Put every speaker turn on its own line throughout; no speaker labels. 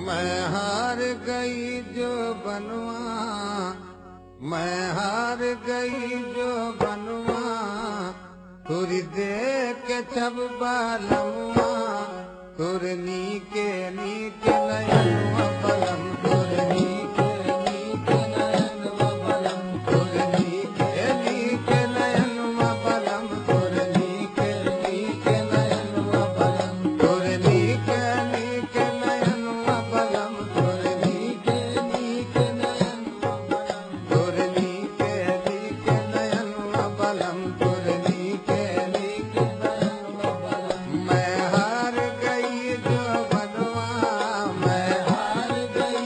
मैं हार गई जो बनवा, मैं हार गई जो बनवा, तुरी देख छब बालमुआ, तुर नीके नीके नयनवा बलम, तुर नीके नीके नयनवा बलम, तुर नीके नीके नयनवा बलम, तुर नीके नीके नयनवा बलम, तुर नीके नीके नयनवा बलम, तुर नीके नीके नयनवा बलम, तुर नीके नीके नयनवा बलम, तुर नीके नीके नयनवा बलम। मैं हार गई जो बनवा, मैं हार गई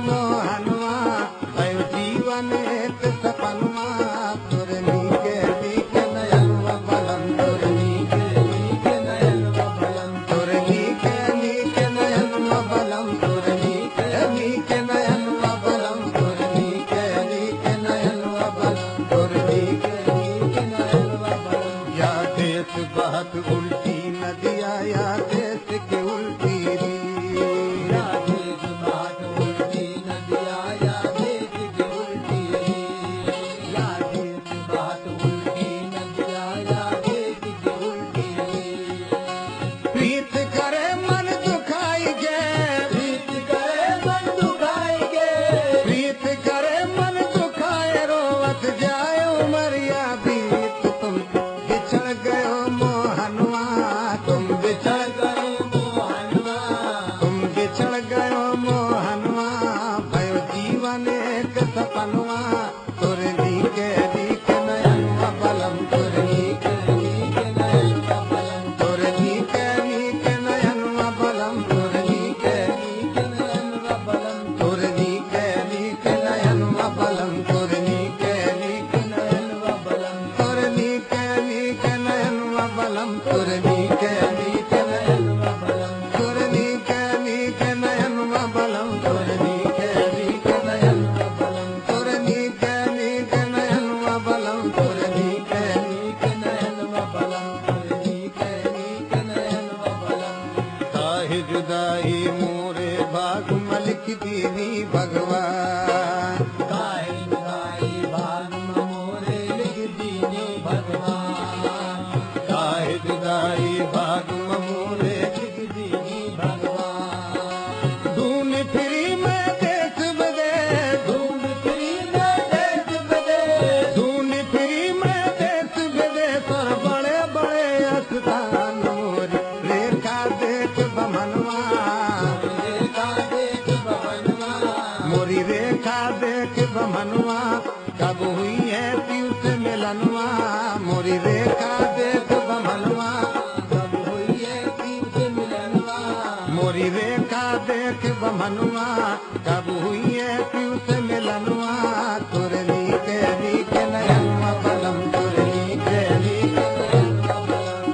मोहनवा भयो जीवन एक सपनवा तोर नीके नीके नयनवा बलम तोर नीके नीके नयनवा बलम तोर नीके नीके नयनवा बलम तोर नीके नीके नयनवा बलम तोर नीके नीके नयनवा बलम तोर नीके नीके नयनवा बलम या देश बहत उल्टी नदिया या देश के उल्टी या देश बहत उल्टी नदिया या देश के उल्टी या देश बहत उल्टी नदिया या देश के उल्टी प्रीत करे मन दुखाई गे प्रीत करे मन दुखाई गे प्रीत करे मन दुखाए रोवत जाए उमरिया बीत तुम बिछड़ गयो मोहनवा तुम बिछड़ गयो मोहनवा तुम बिछड़ गयो मोहनवा भयो जीवन एक सपनवा तोर नीके नीके नयनवा बलम तोर नीके नीके नयनवा बलम तोर नीके नीके नयनवा बलम तोर नीके नीके नयनवा बलम तोर नीके नीके नयनवा बलम तोर नीके नीके नयनवा बलम तोर नीके नीके नयनवा बलम तोर नीके नीके नयनवा बलम तोर नीके नीके नयनवा बलम तोर नीके नीके नयनवा बलम तोर नीके नीके नयनवा बलम तोर नीके नीके नयनवा बलम तोर नीके नीके नयनवा बलम काहे जुदाई मोरे भाग मलिक दीनी भगवान काहे जुदाई भाग मोरे लिख दीनी भगवान काहे जुदाई भाग मोरे लिख दीनी भगवान ढूंढ फिरी मैं देश विदेश ढूंढ फिरी मैं देश विदेश ढूंढ फिरी मैं देश विदेश और बड़े बड़े स्थान मोरी रेखा देख बमनवा रेखा देख बमनवा मोरी रेखा देख बमनवा कब हुई है पीऊ से मिलनवा मोरी रेखा देख बमनवा कब हुई है पीऊ से मिलनवा मोरी रेखा देख बमनवा कब हुई है पीऊ से मिलनवा तोर नीके नीके नयनवा बलम तोर नीके नीके नयनवा बलम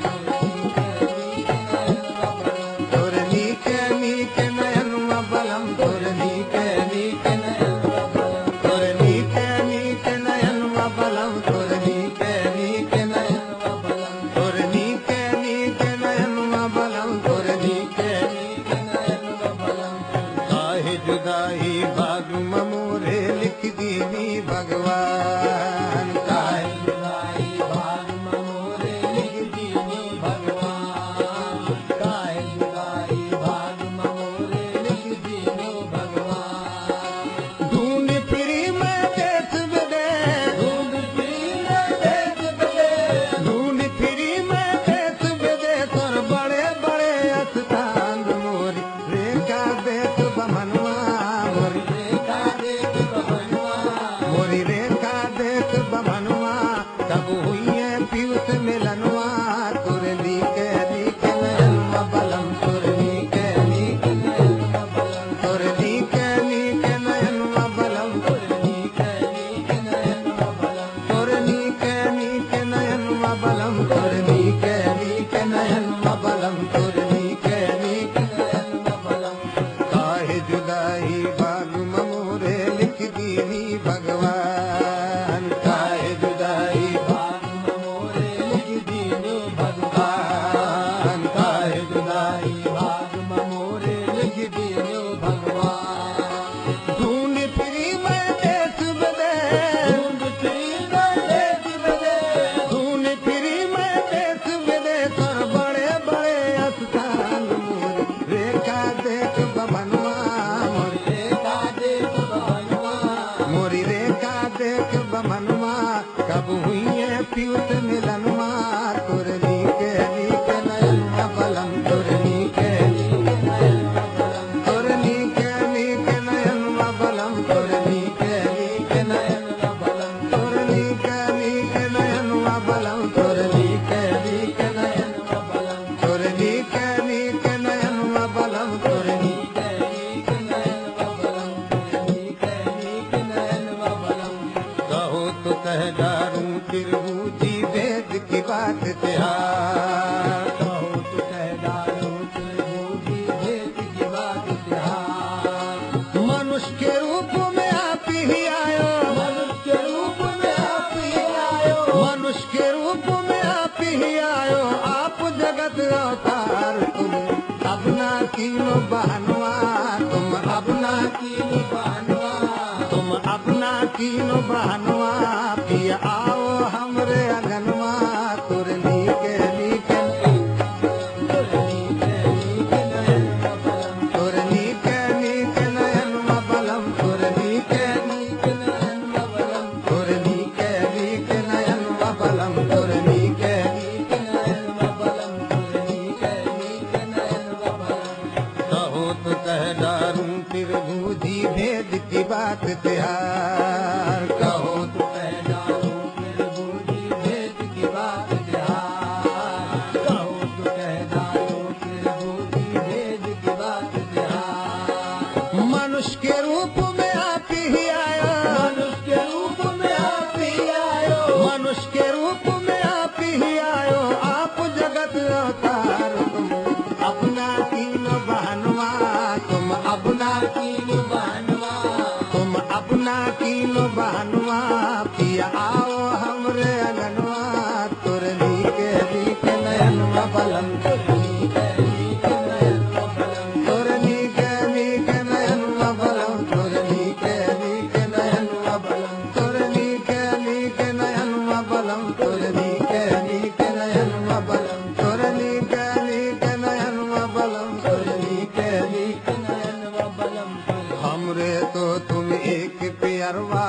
तोर नीके नीके नयनवा बलम तोर नीके नीके नयनवा बलम तोर नीके नीके नयनवा बलम तोर नीके नीके नयनवा बलम तोर नीके नीके नयनवा बलम तोर नीके नीके नयनवा बलम काहे जुदाई भाग मोरे लिख दीनी भगवान काहे जुदाई भाग मोरे लिख दीनी भगवान काहे जुदाई भाग मोरे लिख दीनी भगवान ढूंढ फिरी मैं देश विदेश ढूंढ फिरी मैं देश विदेश ढूंढ फिरी मैं देश विदेश और बड़े बड़े स्थान मोरी रेखा देख बमनवा मोरी रेखा देख बमनवा मोरी रेखा देख कह डारूं त्रिभुजी भेद की बात तिहार
कहो तो कह डारूं त्रिभुजी भेद की बात तिहार।
मनुष्य के रूप में आप ही आयो
मनुष्य के रूप में आप ही आयो
मनुष्य के रूप में आप ही आयो आप जगत अवतार तुम अपना कीनो बहनवा तुम अपना
कीनो बहनवा
तुम अपना कीनो बहनवा पिया आओ हमरे अगनवा तुरनी के लीकन
तुरनी के नीक नयन बलम
तुरनी के नीक नयन बलम तुरनी के
नीक नयन बलम
तुरनी के नीक नयन बलम तुरनी के
नीक नयन बलम तुरनी के नीक नयन बलम।
कहो तो कह डारूं त्रिभुजी भेद की बात तिहार कहो
तो कह डारूं त्रिभुजी भेद की बात तिहार। कहो तो कह डारूं त्रिभुजी भेद की बात तिहार।
मनुष्य के रूप में आप ही आयो
मनुष्य के रूप में आप ही आयो
मनुष्य के रूप में आप ही आयो आप जगत अवतार तुम अपना कीनो बहनवा तुम अपना
कीनो बहनवा
तुम अपना कीनो बहनवा पिया आओ हमरे अगनवा तुरनी के नीक नयन बलम
तुरनी के नीक नयन बलम
तुरनी के नीक नयन बलम तुरनी के नीक नयन बलम तुरनी के नीक नयन बलम तुरनी के नीक नयन बलम तुरनी के नीक नयन बलम तुरनी के
नीक नयन बलम
हमरे तो तुम एक प्यारवा